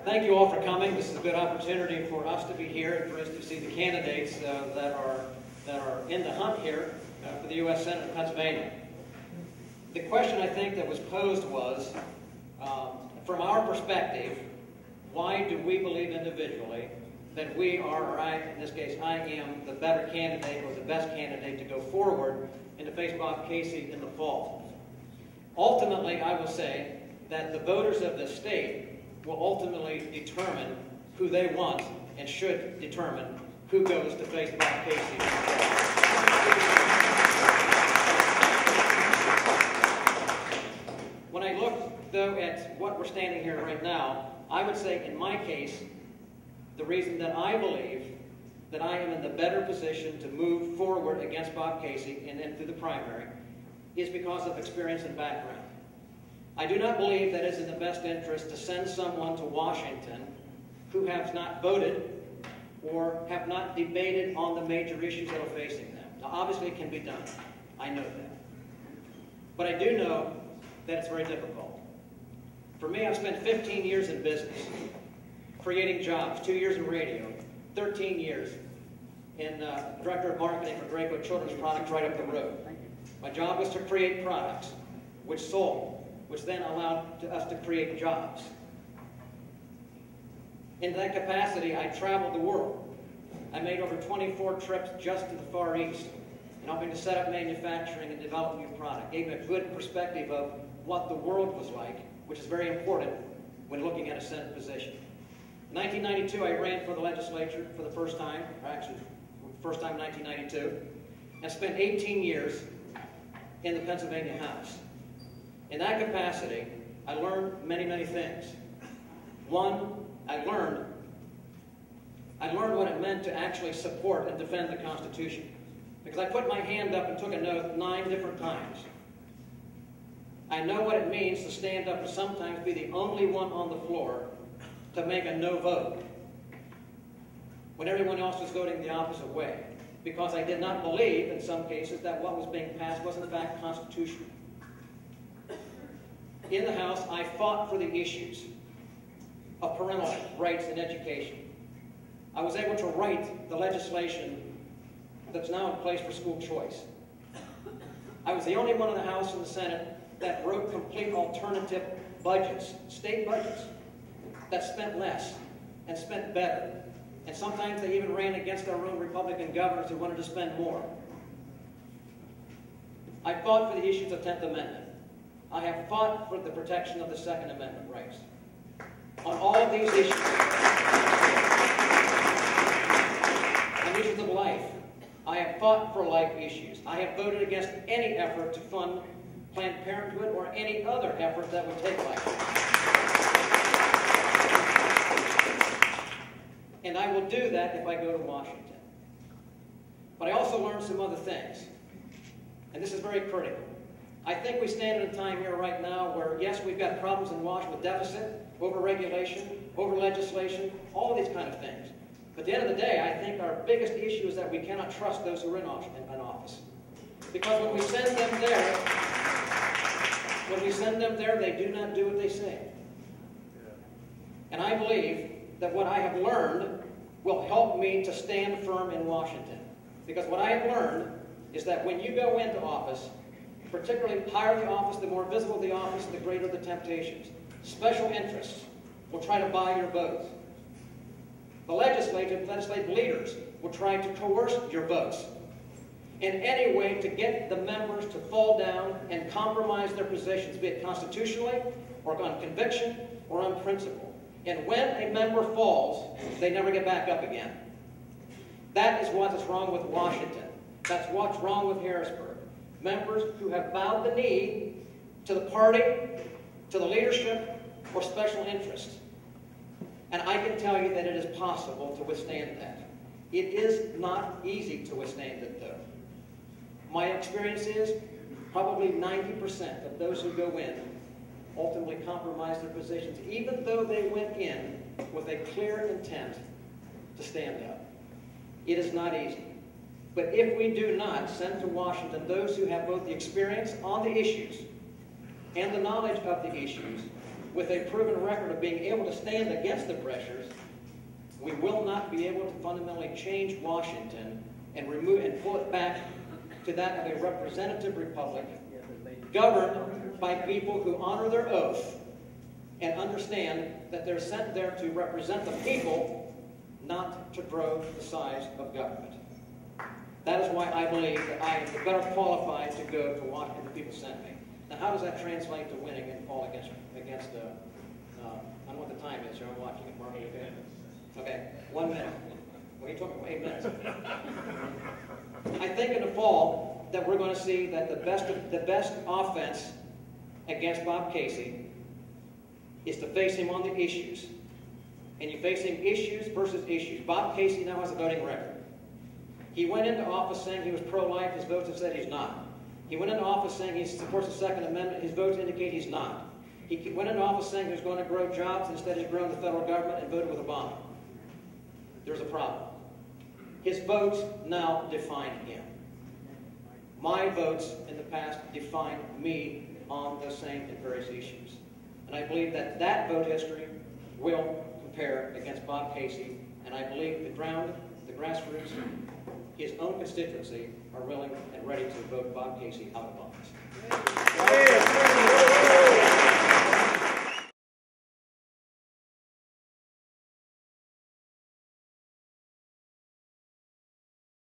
Thank you all for coming. This is a good opportunity for us to be here and for us to see the candidates that are in the hunt here for the U.S. Senate of Pennsylvania. The question I think that was posed was, from our perspective, why do we believe individually that we are, or I, in this case, I am the better candidate or the best candidate to go forward and to face Bob Casey in the fall? Ultimately, I will say that the voters of the state will ultimately determine who they want and should determine who goes to face Bob Casey in the fall. When I look, though, at what we're standing here right now, I would say, in my case, the reason that I believe that I am in the better position to move forward against Bob Casey and then through the primary is because of experience and background. I do not believe that it is in the best interest to send someone to Washington who has not voted or have not debated on the major issues that are facing them. Now, obviously, it can be done. I know that. But I do know that it's very difficult. For me, I've spent 15 years in business, creating jobs, 2 years in radio, 13 years in Director of Marketing for Draco Children's Products right up the road. My job was to create products, which sold, which then allowed us to create jobs. In that capacity, I traveled the world. I made over 24 trips just to the Far East, and helping to set up manufacturing and develop new product. Gave me a good perspective of what the world was like, which is very important when looking at a Senate position. In 1992, I ran for the legislature for the first time, or actually, first time in 1992, and spent 18 years in the Pennsylvania House. In that capacity, I learned many, many things. One, I learned what it meant to actually support and defend the Constitution. Because I put my hand up and took an oath 9 different times. I know what it means to stand up and sometimes be the only one on the floor to make a no vote when everyone else was voting the opposite way. Because I did not believe, in some cases, that what was being passed was in fact constitutional. In the House, I fought for the issues of parental rights and education. I was able to write the legislation that's now in place for school choice. I was the only one in the House and the Senate that wrote complete alternative budgets, state budgets, that spent less and spent better. And sometimes they even ran against our own Republican governors who wanted to spend more. I fought for the issues of 10th Amendment. I have fought for the protection of the Second Amendment rights. On all of these issues, on issues of life, I have fought for life issues. I have voted against any effort to fund Planned Parenthood or any other effort that would take life. And I will do that if I go to Washington. But I also learned some other things. And this is very critical. I think we stand at a time here right now where, yes, we've got problems in Washington with deficit, over-regulation, over-legislation, all of these kind of things. But at the end of the day, I think our biggest issue is that we cannot trust those who are in office. Because when we send them there, they do not do what they say. And I believe that what I have learned will help me to stand firm in Washington. Because what I have learned is that when you go into office, particularly higher the office, the more visible the office, the greater the temptations. Special interests will try to buy your votes. The legislative leaders will try to coerce your votes in any way to get the members to fall down and compromise their positions, be it constitutionally, or on conviction, or on principle. And when a member falls, they never get back up again. That is what is wrong with Washington. That's what's wrong with Harrisburg. Members who have bowed the knee to the party, to the leadership, or special interests. And I can tell you that it is possible to withstand that. It is not easy to withstand it, though. My experience is probably 90% of those who go in ultimately compromise their positions, even though they went in with a clear intent to stand up. It is not easy. But if we do not send to Washington those who have both the experience on the issues and the knowledge of the issues, with a proven record of being able to stand against the pressures, we will not be able to fundamentally change Washington and remove and pull it back to that of a representative republic governed by people who honor their oath and understand that they're sent there to represent the people, not to grow the size of government. That is why I believe that I am the better qualified to go to Washington the people sent me. Now, how does that translate to winning and fall against I don't know what the time is. You're watching it, Mark. Okay, 1 minute. Well, you told me 8 minutes. I think in the fall that we're going to see that the best offense against Bob Casey is to face him on the issues. And you face him issues versus issues. Bob Casey now has a voting record. He went into office saying he was pro-life. His votes have said he's not. He went into office saying he supports the Second Amendment. His votes indicate he's not. He went into office saying he was going to grow jobs. Instead, he's grown the federal government and voted with Obama. There's a problem. His votes now define him. My votes in the past defined me on those same and various issues. And I believe that that vote history will compare against Bob Casey. And I believe the grassroots, his own constituency, are willing and ready to vote Bob Casey out of office.